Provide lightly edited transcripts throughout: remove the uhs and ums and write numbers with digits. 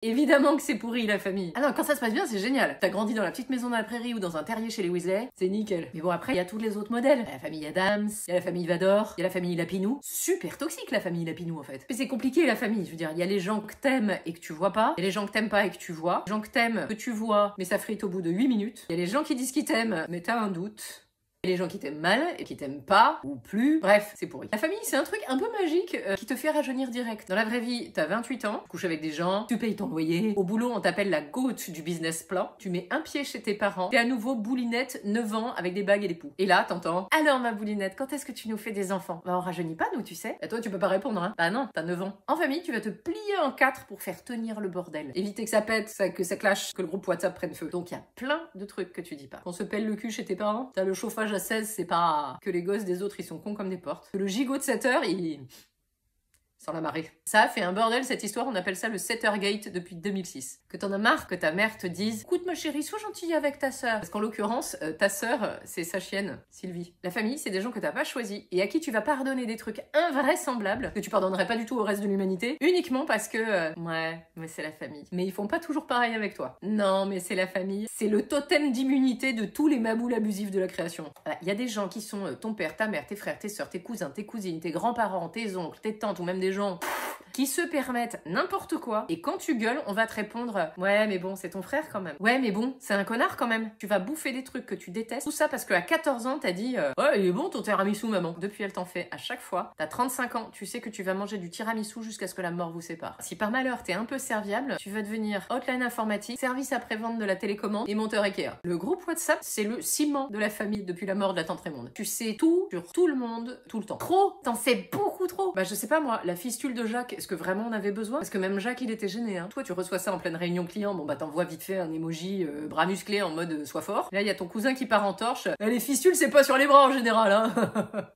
Évidemment que c'est pourri la famille. Ah non, quand ça se passe bien, c'est génial. T'as grandi dans la petite maison dans la prairie ou dans un terrier chez les Weasley, c'est nickel. Mais bon, après, il y a tous les autres modèles. Il y a la famille Adams, il y a la famille Vador, il y a la famille Lapinou. Super toxique la famille Lapinou en fait. Mais c'est compliqué la famille, je veux dire, il y a les gens que t'aimes et que tu vois pas, il y a les gens que t'aimes pas et que tu vois, les gens que t'aimes, que tu vois, mais ça frite au bout de 8 minutes. Il y a les gens qui disent qu'ils t'aiment, mais t'as un doute. Et les gens qui t'aiment mal et qui t'aiment pas ou plus, bref, c'est pourri. La famille, c'est un truc un peu magique qui te fait rajeunir direct. Dans la vraie vie, t'as 28 ans, tu couches avec des gens, tu payes ton loyer, au boulot, on t'appelle la goat du business plan, tu mets un pied chez tes parents, t'es à nouveau boulinette, 9 ans, avec des bagues et des poux. Et là, t'entends « Alors ma boulinette, quand est-ce que tu nous fais des enfants ?» Bah on rajeunit pas nous, tu sais. Et toi, tu peux pas répondre, hein. Bah non, t'as 9 ans. En famille, tu vas te plier en 4 pour faire tenir le bordel. Éviter que ça pète, que ça clash, que le groupe WhatsApp prenne feu. Donc il y a plein de trucs que tu dis pas. On se pèle le cul chez tes parents, t'as le chauffage à 16, c'est pas que les gosses des autres ils sont cons comme des portes. Que le gigot de 7 heures il... sans la marée. Ça fait un bordel cette histoire, on appelle ça le Settergate depuis 2006. Que t'en as marre que ta mère te dise « Écoute ma chérie, sois gentille avec ta sœur ». Parce qu'en l'occurrence, ta sœur, c'est sa chienne, Sylvie. La famille, c'est des gens que t'as pas choisis et à qui tu vas pardonner des trucs invraisemblables que tu pardonnerais pas du tout au reste de l'humanité, uniquement parce que ouais, mais c'est la famille. Mais ils font pas toujours pareil avec toi. Non, mais c'est la famille. C'est le totem d'immunité de tous les maboules abusifs de la création. Il y a des gens qui sont ton père, ta mère, tes frères, tes sœurs, tes cousins, tes cousines, tes grands-parents, tes oncles, tes tantes ou même des gens qui se permettent n'importe quoi, et quand tu gueules, on va te répondre « Ouais, mais bon, c'est ton frère quand même. Ouais, mais bon, c'est un connard quand même. Tu vas bouffer des trucs que tu détestes. » Tout ça parce qu'à 14 ans, t'as dit « Ouais, il est bon ton tiramisu, maman. » Depuis, elle t'en fait à chaque fois. T'as 35 ans, tu sais que tu vas manger du tiramisu jusqu'à ce que la mort vous sépare. Si par malheur, t'es un peu serviable, tu vas devenir hotline informatique, service après-vente de la télécommande et monteur Ikea. Le groupe WhatsApp, c'est le ciment de la famille depuis la mort de la tante Raymonde. Tu sais tout sur tout le monde, tout le temps. Trop! T'en sais beaucoup trop! Bah, je sais pas moi, la fistule de Jacques, est-ce que vraiment on avait besoin? Parce que même Jacques, il était gêné, hein. Toi, tu reçois ça en pleine réunion client, bon bah t'envoies vite fait un emoji bras musclés en mode sois fort. Là, il y a ton cousin qui part en torche. Les fistules, c'est pas sur les bras en général, hein.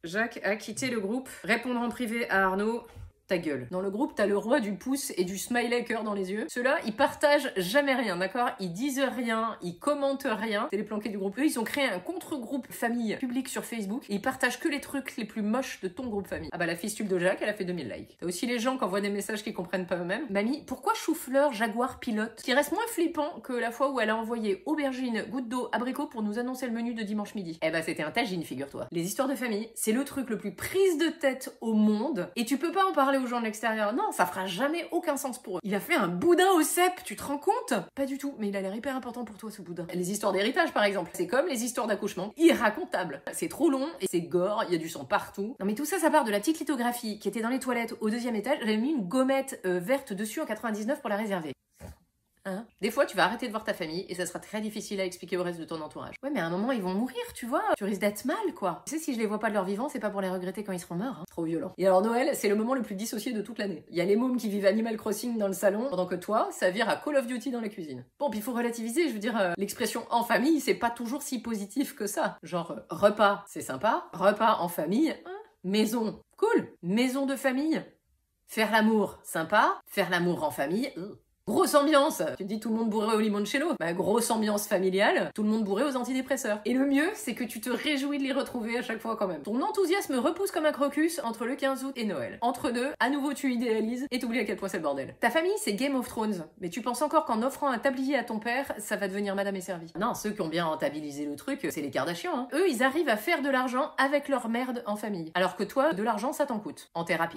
Jacques a quitté le groupe. Répondre en privé à Arnaud. Ta gueule. Dans le groupe, t'as le roi du pouce et du smiley cœur dans les yeux. Ceux-là, ils partagent jamais rien, d'accord? Ils disent rien, ils commentent rien. C'est les planqués du groupe. Eux, ils ont créé un contre-groupe famille public sur Facebook et ils partagent que les trucs les plus moches de ton groupe famille. Ah bah la fistule de Jacques, elle a fait 2000 likes. T'as aussi les gens qui envoient des messages qu'ils comprennent pas eux-mêmes. Mamie, pourquoi chou-fleur, jaguar, pilote? Qui reste moins flippant que la fois où elle a envoyé aubergine, goutte d'eau, abricot pour nous annoncer le menu de dimanche midi. Eh bah c'était un tagine, figure-toi. Les histoires de famille, c'est le truc le plus prise de tête au monde et tu peux pas en parler aux gens de l'extérieur. Non, ça fera jamais aucun sens pour eux. Il a fait un boudin au cèpe, tu te rends compte? Pas du tout, mais il a l'air hyper important pour toi ce boudin. Les histoires d'héritage par exemple, c'est comme les histoires d'accouchement, irracontables. C'est trop long et c'est gore, il y a du sang partout. Non mais tout ça, ça part de la petite lithographie qui était dans les toilettes au 2e étage. J'avais mis une gommette verte dessus en 99 pour la réserver. Hein? Des fois, tu vas arrêter de voir ta famille et ça sera très difficile à expliquer au reste de ton entourage. Ouais, mais à un moment, ils vont mourir, tu vois. Tu risques d'être mal, quoi. Tu sais, si je les vois pas de leur vivant, c'est pas pour les regretter quand ils seront morts. Hein. Trop violent. Et alors, Noël, c'est le moment le plus dissocié de toute l'année. Il y a les mômes qui vivent Animal Crossing dans le salon, pendant que toi, ça vire à Call of Duty dans la cuisine. Bon, puis il faut relativiser, je veux dire, l'expression en famille, c'est pas toujours si positif que ça. Genre, repas, c'est sympa. Repas en famille, hein. Maison, cool. Maison de famille. Faire l'amour, sympa. Faire l'amour en famille, grosse ambiance. Tu te dis tout le monde bourré au limoncello. Bah grosse ambiance familiale, tout le monde bourré aux antidépresseurs. Et le mieux, c'est que tu te réjouis de les retrouver à chaque fois quand même. Ton enthousiasme repousse comme un crocus entre le 15 août et Noël. Entre deux, à nouveau tu idéalises et t'oublies à quel point c'est le bordel. Ta famille, c'est Game of Thrones. Mais tu penses encore qu'en offrant un tablier à ton père, ça va devenir Madame est servie. Non, ceux qui ont bien rentabilisé le truc, c'est les Kardashians. Hein. Eux, ils arrivent à faire de l'argent avec leur merde en famille. Alors que toi, de l'argent, ça t'en coûte. En thérapie.